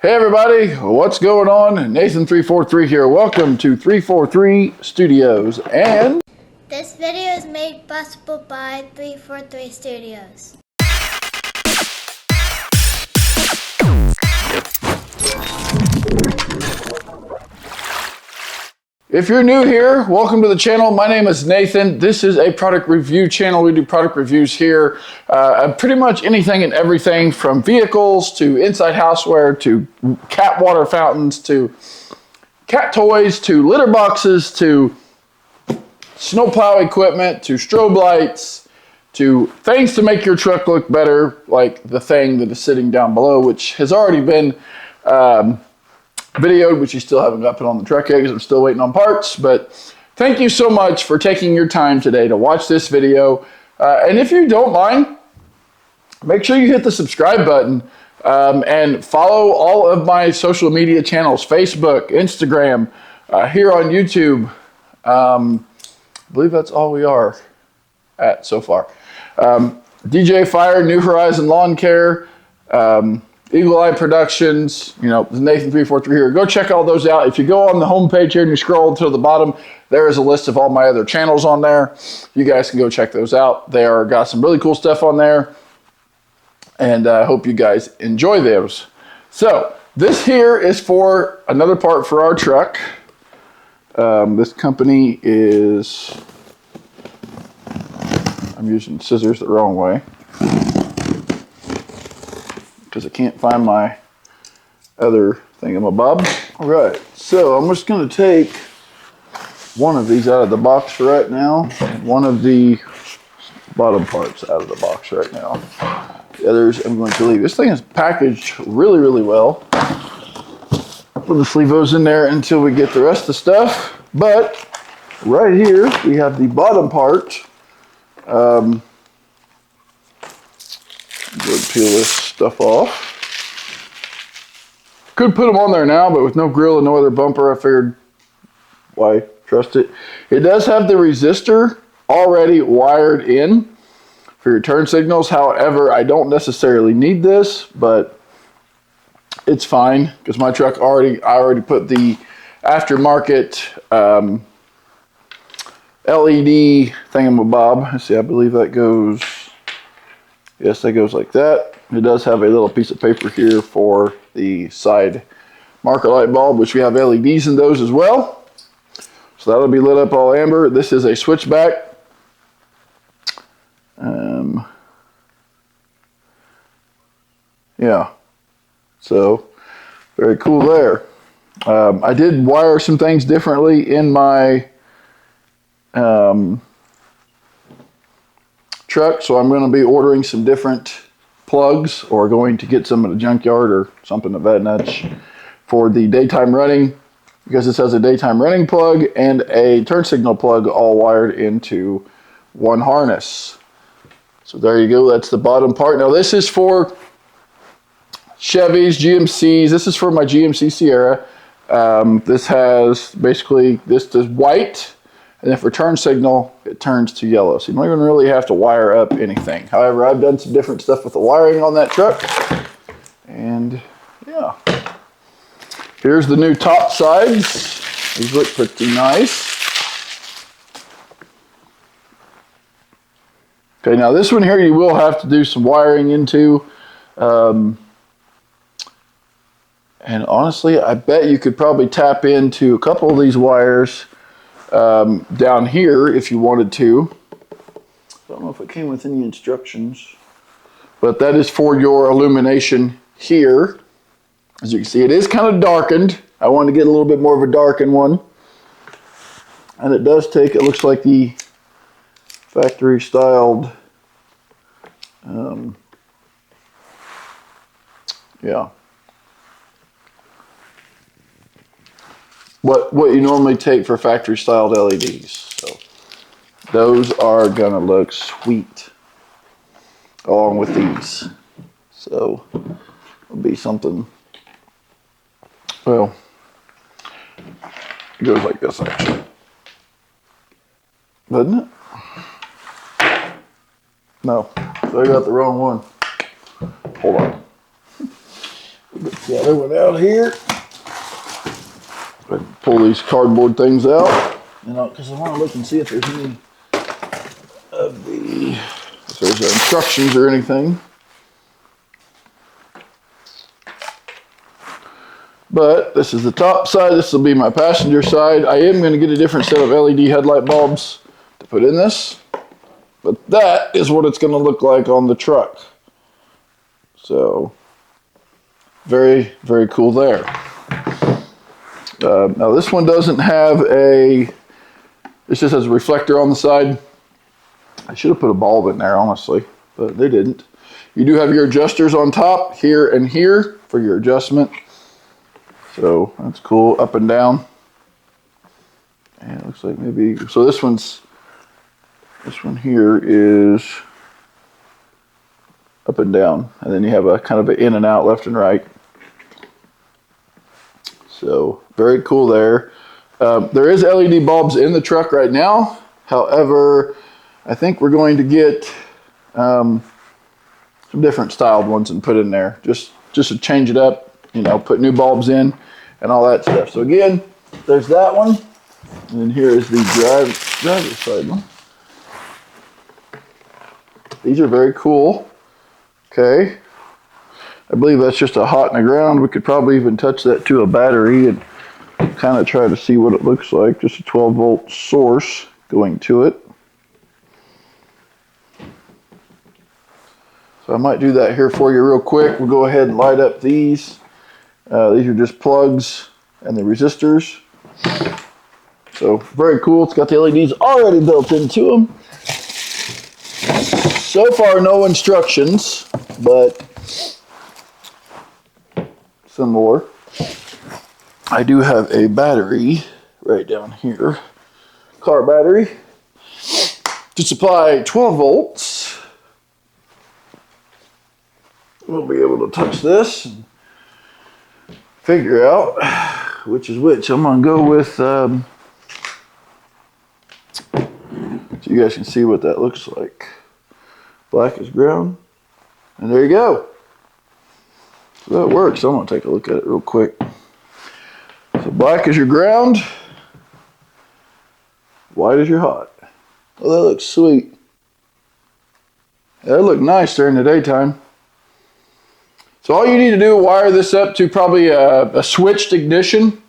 Hey everybody, what's going on? Nathan343 here. Welcome to 343 Studios, and this video is made possible by 343 Studios. If you're new here, welcome to the channel. My name is Nathan. This is a product review channel. We do product reviews here. Pretty much anything and everything from vehicles to inside houseware to cat water fountains to cat toys to litter boxes to snowplow equipment to strobe lights to things to make your truck look better, like the thing that is sitting down below, which has already been videoed, which you still haven't got put on the truck yet because I'm still waiting on parts. But thank you so much for taking your time today to watch this video. And if you don't mind, make sure you hit the subscribe button and follow all of my social media channels, Facebook, Instagram, here on YouTube. I believe that's all we are at so far. DJ Fire, New Horizon Lawn Care, Eagle Eye Productions, you know, Nathan343 here. Go check all those out. If you go on the homepage here and you scroll to the bottom, there is a list of all my other channels on there. You guys can go check those out. They are got some really cool stuff on there, and I hope you guys enjoy those. So this here is for another part for our truck. This company is, I'm using scissors the wrong way because I can't find my other thingamabob. All right, so I'm just going to take one of these out of the box for right now, and one of the bottom parts out of the box right now. The others I'm going to leave. This thing is packaged really, really well. We'll just leave those in there until we get the rest of the stuff. But right here we have the bottom part. Go peel this stuff off. Could put them on there now, but with no grill and no other bumper, I figured why trust it. It does have the resistor already wired in for your turn signals. However, I don't necessarily need this, but it's fine because my truck I already put the aftermarket LED thingamabob. Let's see, I believe that goes, yes, that goes like that. It does have a little piece of paper here for the side marker light bulb, which we have LEDs in those as well. So that'll be lit up all amber. This is a switchback. Yeah, so very cool there. I did wire some things differently in my truck, so I'm going to be ordering some different plugs or going to get some at a junkyard or something of that nature for the daytime running, because this has a daytime running plug and a turn signal plug all wired into one harness. So there you go, that's the bottom part. Now this is for Chevys, GMCs. This is for my GMC Sierra. This has basically, this is white, and then for turn signal, it turns to yellow. So you don't even really have to wire up anything. However, I've done some different stuff with the wiring on that truck. And yeah, here's the new top sides. These look pretty nice. Okay, now this one here you will have to do some wiring into. And honestly, I bet you could probably tap into a couple of these wires down here if you wanted to. I don't know if it came with any instructions, but that is for your illumination here. As you can see, it is kind of darkened. I wanted to get a little bit more of a darkened one. And it does take, it looks like the factory styled, yeah. What you normally take for factory styled LEDs. So those are gonna look sweet along with these. So it'll be something, well, it goes like this actually, doesn't it? No, so I got the wrong one. Hold on. Put the other one out here. Pull these cardboard things out, because I want to look and see if there's any of the, if there's instructions or anything. But this is the top side. This will be my passenger side. I am going to get a different set of LED headlight bulbs to put in this. But that is what it's going to look like on the truck. So, very, very cool there. Now this one doesn't have a, this just has a reflector on the side. I should have put a bulb in there, honestly, but they didn't. You do have your adjusters on top, here and here, for your adjustment. So that's cool, up and down. And it looks like maybe, so this one here is up and down. And then you have a kind of an in and out, left and right. So very cool there. There is LED bulbs in the truck right now. However, I think we're going to get some different styled ones and put in there. Just to change it up, you know, put new bulbs in and all that stuff. So again, there's that one. And then here is the driver's side one. These are very cool. Okay. I believe that's just a hot in the ground. We could probably even touch that to a battery and kind of try to see what it looks like. Just a 12-volt source going to it. So I might do that here for you real quick. We'll go ahead and light up these. These are just plugs and the resistors. So very cool. It's got the LEDs already built into them. So far, no instructions, but some more. I do have a battery right down here, car battery, to supply 12 volts. We'll be able to touch this and figure out which is which. I'm going to go with, so you guys can see what that looks like. Black is ground, and there you go. So that works. I'm going to take a look at it real quick. So black is your ground, white is your hot. Oh, that looks sweet. That looked nice during the daytime. So all you need to do is wire this up to probably a switched ignition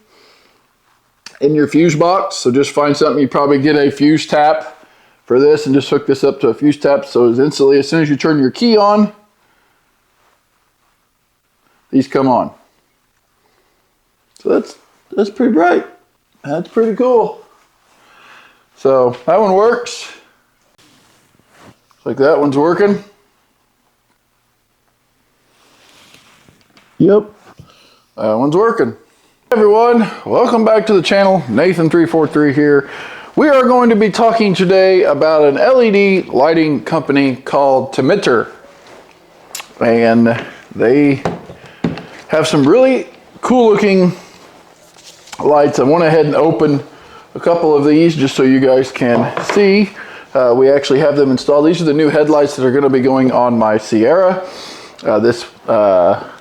in your fuse box. So just find something, you probably get a fuse tap for this and just hook this up to a fuse tap so it's instantly, as soon as you turn your key on, these come on. So that's pretty bright. That's pretty cool. So that one works. Looks like that one's working. Yep, that one's working. Hey everyone, welcome back to the channel. Nathan343 here. We are going to be talking today about an LED lighting company called Temitter. And they have some really cool looking lights. I went ahead and opened a couple of these just so you guys can see. We actually have them installed. These are the new headlights that are going to be going on my Sierra.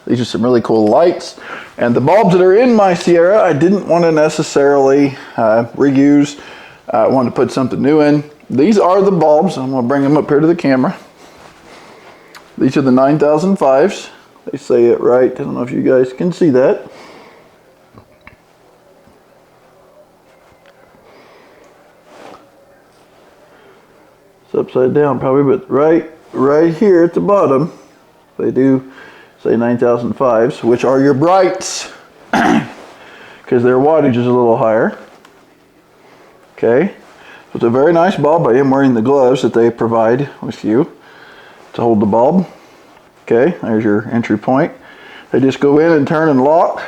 These are some really cool lights. And the bulbs that are in my Sierra, I didn't want to necessarily reuse. I wanted to put something new in. These are the bulbs. I'm going to bring them up here to the camera. These are the 9005s. They say it right. I don't know if you guys can see that. It's upside down probably, but right here at the bottom, they do say 9005s, which are your brights, because their wattage is a little higher. Okay, so it's a very nice bulb. I am wearing the gloves that they provide with you to hold the bulb. Okay, there's your entry point. They just go in and turn and lock.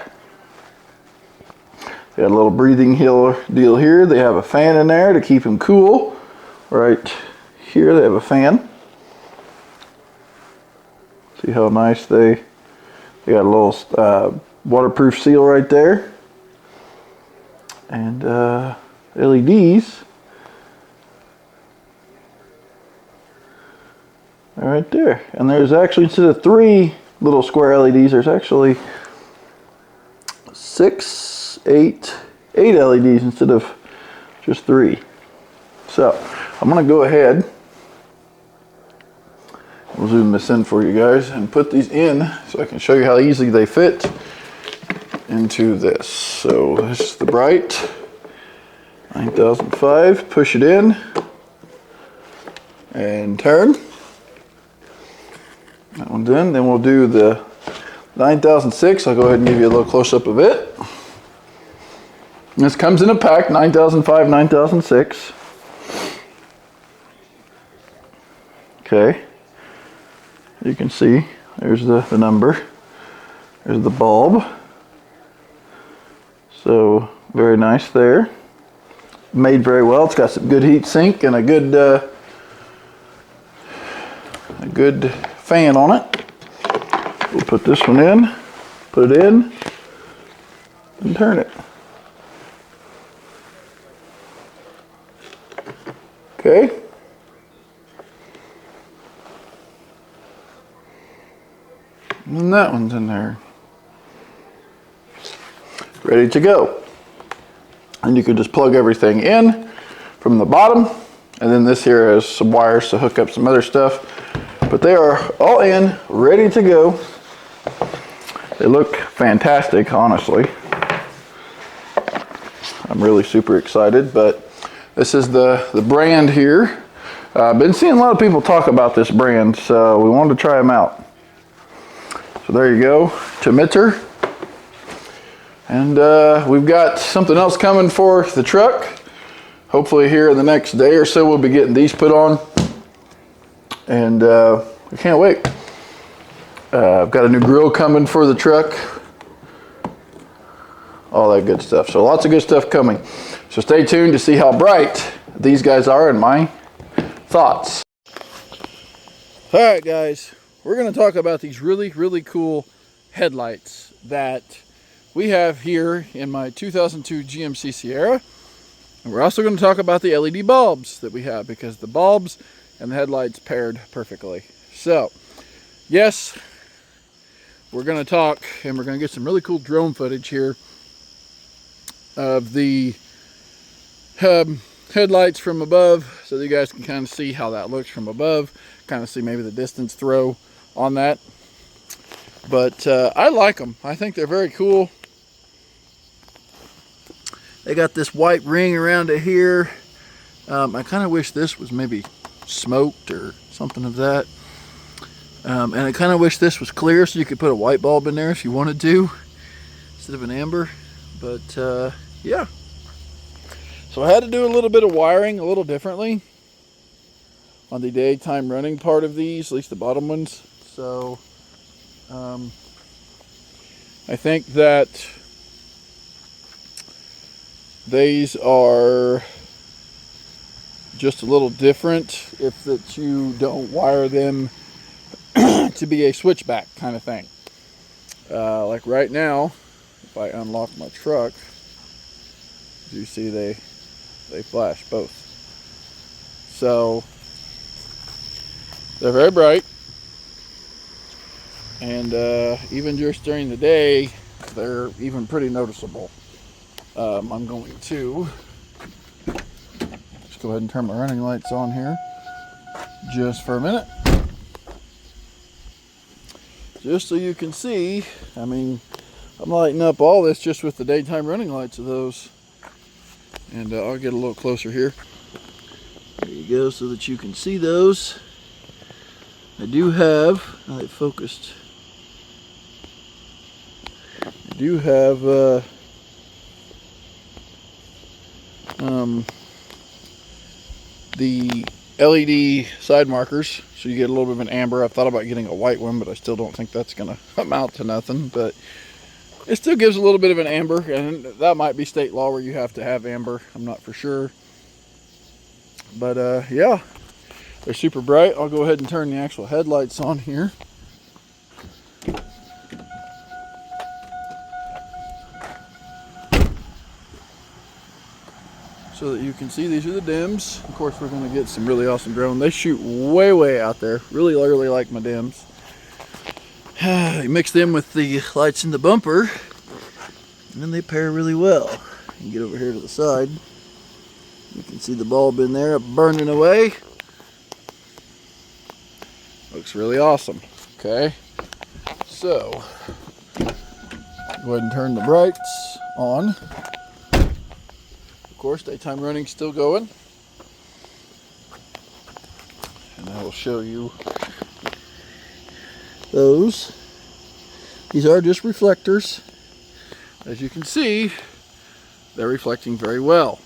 They got a little breathing deal here. They have a fan in there to keep them cool. Right here they have a fan. See how nice they got a little waterproof seal right there. And LEDs are right there. And there's actually, instead of 3 little square LEDs, there's actually 8 LEDs instead of just 3. So I'm going to go ahead, we'll zoom this in for you guys and put these in so I can show you how easily they fit into this. So this is the bright 9005, push it in and turn. That one's in. Then we'll do the 9006. I'll go ahead and give you a little close-up of it. This comes in a pack, 9005, 9006. Okay. You can see, there's the number. There's the bulb. So, very nice there. Made very well. It's got some good heat sink and a good fan on it. We'll put this one in, put it in, and turn it. Okay. And that one's in there. Ready to go. And you can just plug everything in from the bottom. And then this here has some wires to hook up some other stuff. But they are all in, ready to go. They look fantastic, honestly. I'm really super excited, but this is the brand here. I've been seeing a lot of people talk about this brand, so we wanted to try them out. So there you go, emitter. And we've got something else coming for the truck. Hopefully here in the next day or so we'll be getting these put on. And I can't wait. I've got a new grill coming for the truck. All that good stuff. So lots of good stuff coming. So stay tuned to see how bright these guys are and my thoughts. All right, guys. We're going to talk about these really, really cool headlights that we have here in my 2002 GMC Sierra. And we're also going to talk about the LED bulbs that we have, because the bulbs and the headlights paired perfectly. So, yes, we're going to talk, and we're going to get some really cool drone footage here of the headlights from above, so that you guys can kind of see how that looks from above, kind of see maybe the distance throw on that. But I like them. I think they're very cool. They got this white ring around it here. I kind of wish this was maybe smoked or something of that. And I kind of wish this was clear so you could put a white bulb in there if you wanted to, instead of an amber. But yeah. So I had to do a little bit of wiring a little differently on the daytime running part of these, at least the bottom ones. So I think that these are just a little different if that you don't wire them to be a switchback kind of thing. Like right now, if I unlock my truck, you see they flash both. So they're very bright, and even just during the day, they're even pretty noticeable. I'm going to just go ahead and turn my running lights on here just for a minute, just so you can see. I mean, I'm lighting up all this just with the daytime running lights of those. And I'll get a little closer here. There you go, so that you can see those. I do have, now they focused. I do have the LED side markers, so you get a little bit of an amber. I've thought about getting a white one, but I still don't think that's going to amount to nothing. But it still gives a little bit of an amber, and that might be state law where you have to have amber. I'm not for sure. But yeah, they're super bright. I'll go ahead and turn the actual headlights on here. So that you can see these are the dims. Of course, we're going to get some really awesome drone. They shoot way, way out there. Really, really like my dims. You mix them with the lights in the bumper, And they pair really well. You can get over here to the side. You can see the bulb in there burning away. Looks really awesome. Okay, so go ahead and turn the brights on. Of course, daytime running's still going. And I will show you those. These are just reflectors. As you can see, they're reflecting very well.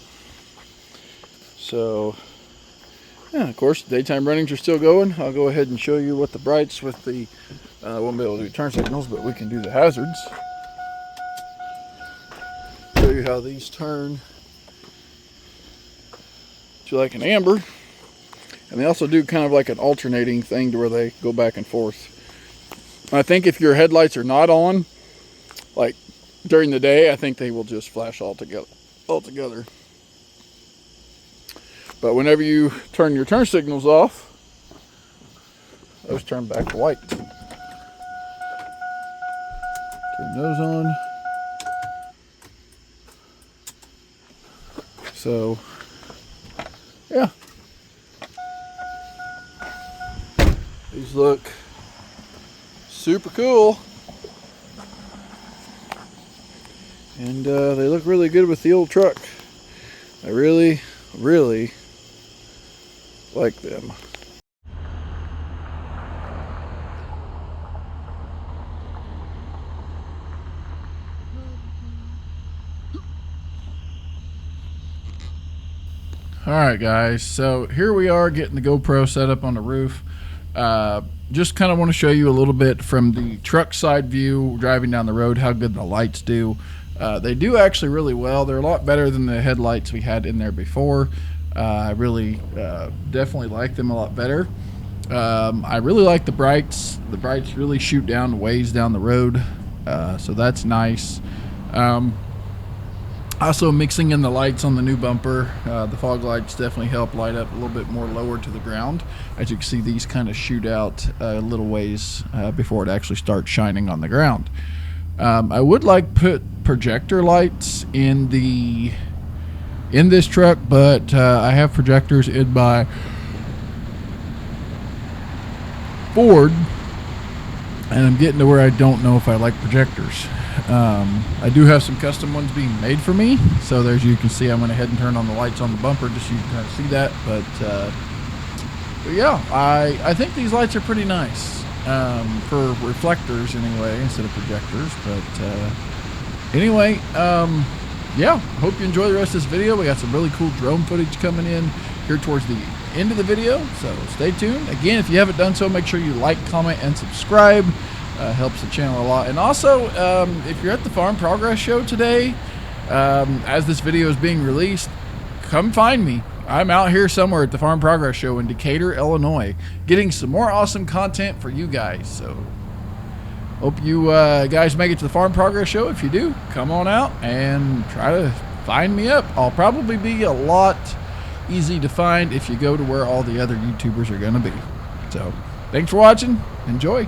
So, yeah, of course, daytime runnings are still going. I'll go ahead and show you what the brights with the, won't be able to do turn signals, but we can do the hazards. Show you how these turn to like an amber. And they also do kind of like an alternating thing to where they go back and forth. I think if your headlights are not on, like during the day, I think they will just flash altogether. But whenever you turn your turn signals off, those turn back to white. Turn those on. So, yeah. These look super cool. And they look really good with the old truck. I really, really like them. Alright guys, so here we are getting the GoPro set up on the roof. Just kind of want to show you a little bit from the truck side view, driving down the road, how good the lights do. They do actually really well. They're a lot better than the headlights we had in there before. I really definitely like them a lot better. I really like the brights. The brights really shoot down ways down the road, so that's nice. Also mixing in the lights on the new bumper, the fog lights definitely help light up a little bit more lower to the ground. As you can see, these kind of shoot out a little ways before it actually starts shining on the ground. I would like put projector lights in this truck, but I have projectors in my Ford, and I'm getting to where I don't know if I like projectors. I do have some custom ones being made for me, so as you can see, I went ahead and turned on the lights on the bumper just so you can kind of see that. But yeah, I think these lights are pretty nice for reflectors anyway, instead of projectors. But anyway, yeah, hope you enjoy the rest of this video. We got some really cool drone footage coming in here towards the end of the video, so stay tuned. Again, if you haven't done so, make sure you like, comment, and subscribe. Helps the channel a lot. And also, if you're at the Farm Progress Show today, as this video is being released, come find me. I'm out here somewhere at the Farm Progress Show in Decatur, Illinois, getting some more awesome content for you guys. So hope you guys make it to the Farm Progress Show. If you do, come on out and try to find me up. I'll probably be a lot easy to find if you go to where all the other YouTubers are going to be. So thanks for watching. Enjoy.